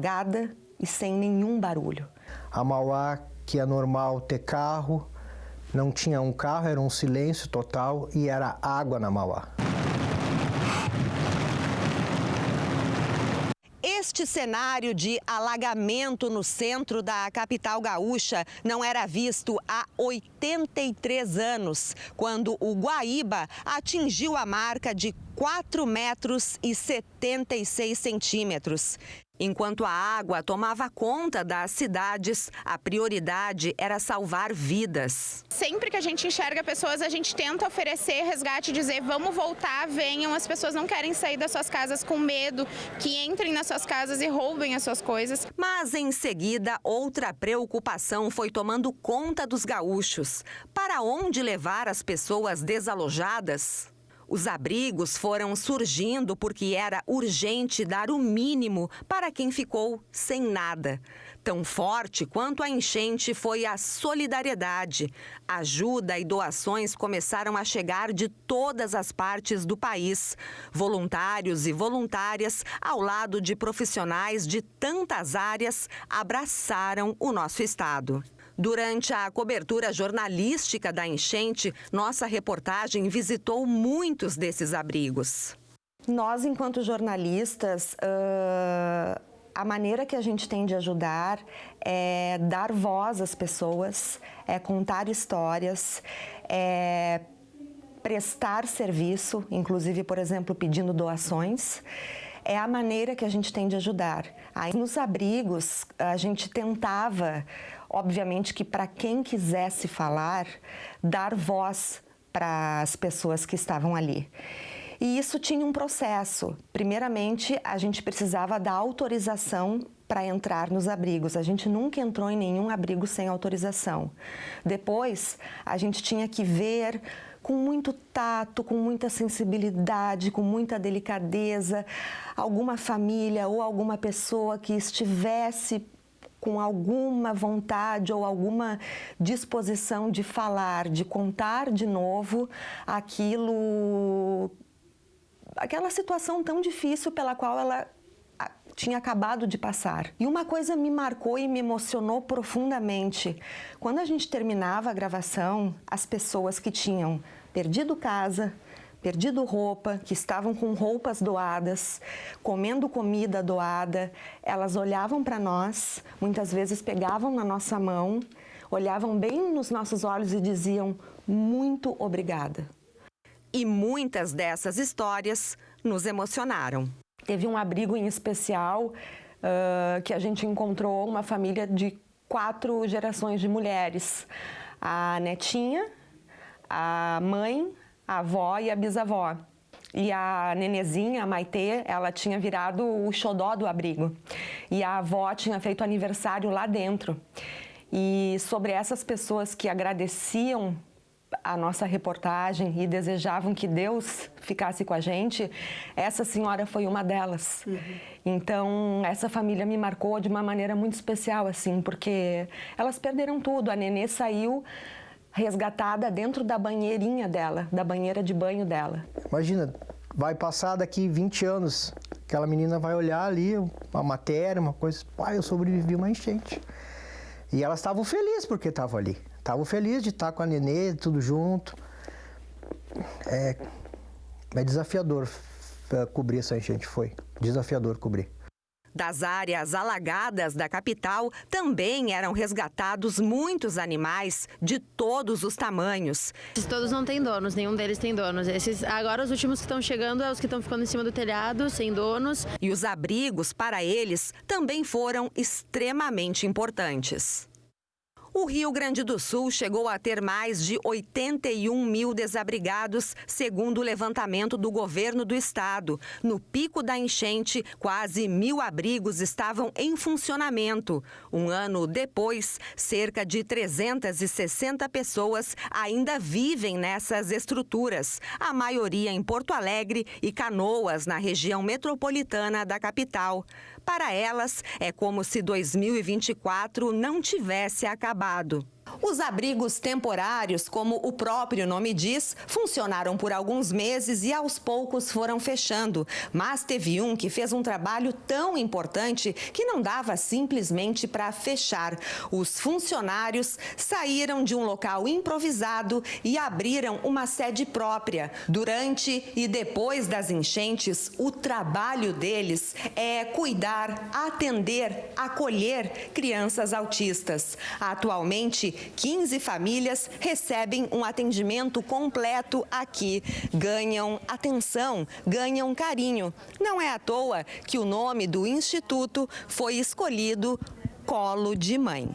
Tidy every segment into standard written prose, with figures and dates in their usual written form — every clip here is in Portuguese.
Gada e sem nenhum barulho. A Mauá, que é normal ter carro, não tinha um carro, era um silêncio total e era água na Mauá. Este cenário de alagamento no centro da capital gaúcha não era visto há 83 anos, quando o Guaíba atingiu a marca de 4,76 metros. Enquanto a água tomava conta das cidades, a prioridade era salvar vidas. Sempre que a gente enxerga pessoas, a gente tenta oferecer resgate, dizer vamos voltar, venham. As pessoas não querem sair das suas casas com medo que entrem nas suas casas e roubem as suas coisas. Mas em seguida, outra preocupação foi tomando conta dos gaúchos. Para onde levar as pessoas desalojadas? Os abrigos foram surgindo porque era urgente dar o mínimo para quem ficou sem nada. Tão forte quanto a enchente foi a solidariedade. Ajuda e doações começaram a chegar de todas as partes do país. Voluntários e voluntárias, ao lado de profissionais de tantas áreas, abraçaram o nosso estado. Durante a cobertura jornalística da enchente, nossa reportagem visitou muitos desses abrigos. Nós, enquanto jornalistas, a maneira que a gente tem de ajudar é dar voz às pessoas, é contar histórias, é prestar serviço, inclusive, por exemplo, pedindo doações. É a maneira que a gente tem de ajudar. Aí, nos abrigos, a gente tentava, obviamente, que para quem quisesse falar, dar voz para as pessoas que estavam ali. E isso tinha um processo. Primeiramente, a gente precisava da autorização para entrar nos abrigos. A gente nunca entrou em nenhum abrigo sem autorização. Depois, a gente tinha que ver com muito tato, com muita sensibilidade, com muita delicadeza, alguma família ou alguma pessoa que estivesse com alguma vontade ou alguma disposição de falar, de contar de novo aquela situação tão difícil pela qual ela tinha acabado de passar. E uma coisa me marcou e me emocionou profundamente. Quando a gente terminava a gravação, as pessoas que tinham perdido casa, perdido roupa, que estavam com roupas doadas, comendo comida doada, elas olhavam para nós, muitas vezes pegavam na nossa mão, olhavam bem nos nossos olhos e diziam muito obrigada. E muitas dessas histórias nos emocionaram. Teve um abrigo em especial que a gente encontrou uma família de 4 gerações de mulheres. A netinha, a mãe, a avó e a bisavó. E a nenezinha, a Maitê, ela tinha virado o xodó do abrigo. E a avó tinha feito aniversário lá dentro. E sobre essas pessoas que agradeciam a nossa reportagem e desejavam que Deus ficasse com a gente, essa senhora foi uma delas. Então, essa família me marcou de uma maneira muito especial, assim, porque elas perderam tudo. A nenê saiu resgatada dentro da banheirinha dela, da banheira de banho dela. Imagina, vai passar daqui 20 anos, aquela menina vai olhar ali, uma matéria, uma coisa, pai, eu sobrevivi a uma enchente. E elas estavam felizes porque estavam ali. Estavam felizes de estar com a nenê, tudo junto. É desafiador cobrir essa enchente, foi desafiador cobrir. Das áreas alagadas da capital também eram resgatados muitos animais de todos os tamanhos. Todos não têm donos, nenhum deles tem donos. Agora os últimos que estão chegando é os que estão ficando em cima do telhado, sem donos. E os abrigos para eles também foram extremamente importantes. O Rio Grande do Sul chegou a ter mais de 81 mil desabrigados, segundo o levantamento do governo do estado. No pico da enchente, quase 1.000 abrigos estavam em funcionamento. Um ano depois, cerca de 360 pessoas ainda vivem nessas estruturas, a maioria em Porto Alegre e Canoas, na região metropolitana da capital. Para elas, é como se 2024 não tivesse acabado. Os abrigos temporários, como o próprio nome diz, funcionaram por alguns meses e aos poucos foram fechando. Mas teve um que fez um trabalho tão importante que não dava simplesmente para fechar. Os funcionários saíram de um local improvisado e abriram uma sede própria. Durante e depois das enchentes, o trabalho deles é cuidar, atender, acolher crianças autistas. Atualmente, 15 famílias recebem um atendimento completo aqui. Ganham atenção, ganham carinho. Não é à toa que o nome do instituto foi escolhido Colo de Mãe.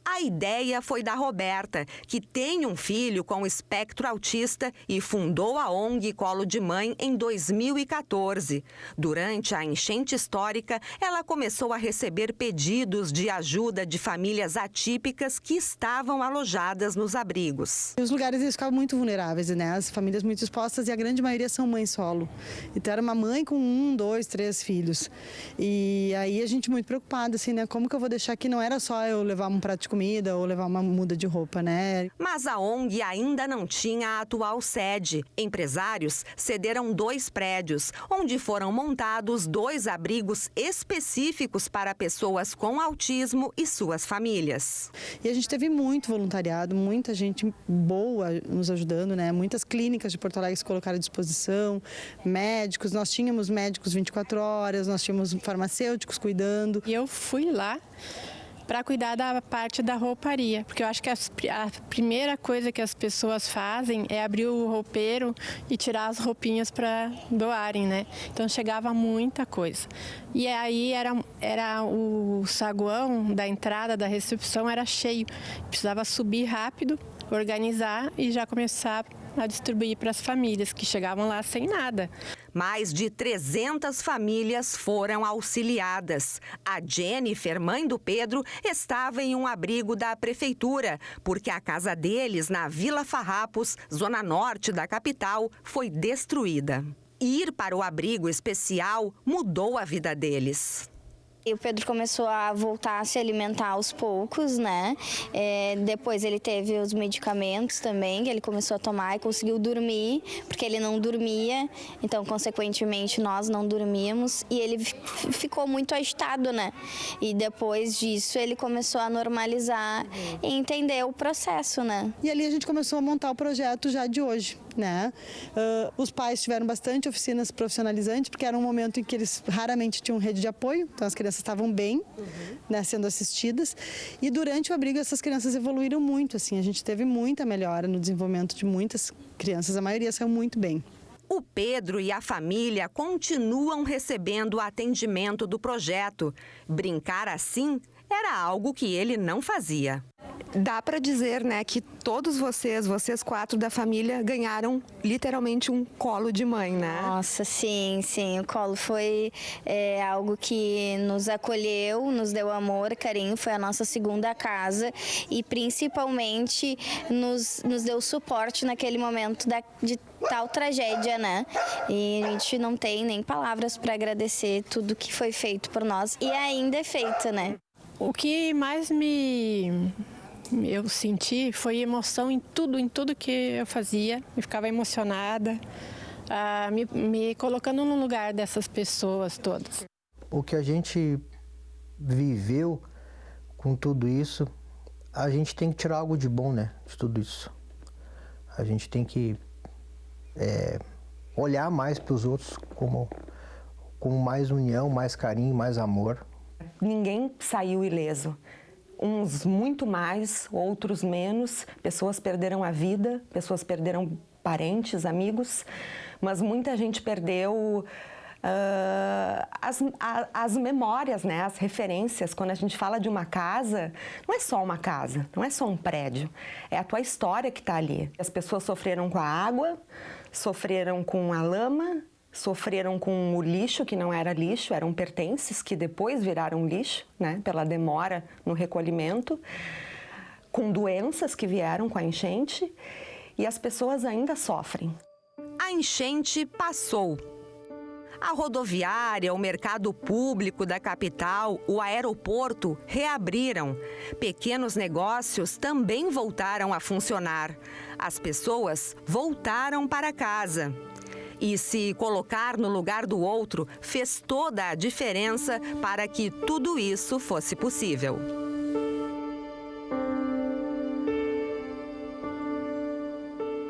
A ideia foi da Roberta, que tem um filho com espectro autista e fundou a ONG Colo de Mãe em 2014. Durante a enchente histórica, ela começou a receber pedidos de ajuda de famílias atípicas que estavam alojadas nos abrigos. Os lugares eles ficavam muito vulneráveis, né? As famílias muito expostas e a grande maioria são mães solo. Então era uma mãe com 1, 2, 3 filhos. E aí a gente muito preocupada, assim, né? Como que eu vou deixar aqui? Não era só eu levar um prato de comida ou levar uma muda de roupa, né? Mas a ONG ainda não tinha a atual sede. Empresários cederam 2 prédios, onde foram montados 2 abrigos específicos para pessoas com autismo e suas famílias. E a gente teve muito voluntariado, muita gente boa nos ajudando, né? Muitas clínicas de Porto Alegre se colocaram à disposição, médicos, nós tínhamos médicos 24 horas, nós tínhamos farmacêuticos cuidando. E eu fui lá para cuidar da parte da rouparia, porque eu acho que a primeira coisa que as pessoas fazem é abrir o roupeiro e tirar as roupinhas para doarem, né? Então chegava muita coisa. E aí era o saguão da entrada da recepção era cheio, precisava subir rápido, organizar e já começar a distribuir para as famílias que chegavam lá sem nada. Mais de 300 famílias foram auxiliadas. A Jennifer, mãe do Pedro, estava em um abrigo da prefeitura, porque a casa deles, na Vila Farrapos, zona norte da capital, foi destruída. Ir para o abrigo especial mudou a vida deles. E o Pedro começou a voltar a se alimentar aos poucos, né? Depois ele teve os medicamentos também, que ele começou a tomar e conseguiu dormir, porque ele não dormia, então, consequentemente, nós não dormíamos e ele ficou muito agitado, né? E depois disso, ele começou a normalizar e entender o processo, né? E ali a gente começou a montar o projeto já de hoje, né? Os pais tiveram bastante oficinas profissionalizantes, porque era um momento em que eles raramente tinham rede de apoio, então as crianças estavam bem, né, sendo assistidas. E durante o abrigo essas crianças evoluíram muito, assim, a gente teve muita melhora no desenvolvimento de muitas crianças, a maioria saiu muito bem. O Pedro e a família continuam recebendo o atendimento do projeto. Brincar assim era algo que ele não fazia. Dá para dizer, né, que todos vocês 4 da família, ganharam literalmente um colo de mãe, né? Nossa, sim. O colo foi algo que nos acolheu, nos deu amor, carinho, foi a nossa segunda casa e principalmente nos deu suporte naquele momento de tal tragédia, né? E a gente não tem nem palavras para agradecer tudo que foi feito por nós e ainda é feito, né? O que mais eu senti foi emoção em tudo que eu fazia. Eu ficava emocionada, me colocando no lugar dessas pessoas todas. O que a gente viveu com tudo isso, a gente tem que tirar algo de bom, né, de tudo isso. A gente tem que olhar mais para os outros com mais união, mais carinho, mais amor. Ninguém saiu ileso. Uns muito mais, outros menos. Pessoas perderam a vida, pessoas perderam parentes, amigos, mas muita gente perdeu as memórias, né? As referências. Quando a gente fala de uma casa, não é só uma casa, não é só um prédio, é a tua história que está ali. As pessoas sofreram com a água, sofreram com a lama, sofreram com o lixo, que não era lixo, eram pertences que depois viraram lixo, né, pela demora no recolhimento, com doenças que vieram com a enchente, e as pessoas ainda sofrem. A enchente passou. A rodoviária, o mercado público da capital, o aeroporto reabriram. Pequenos negócios também voltaram a funcionar. As pessoas voltaram para casa. E se colocar no lugar do outro fez toda a diferença para que tudo isso fosse possível.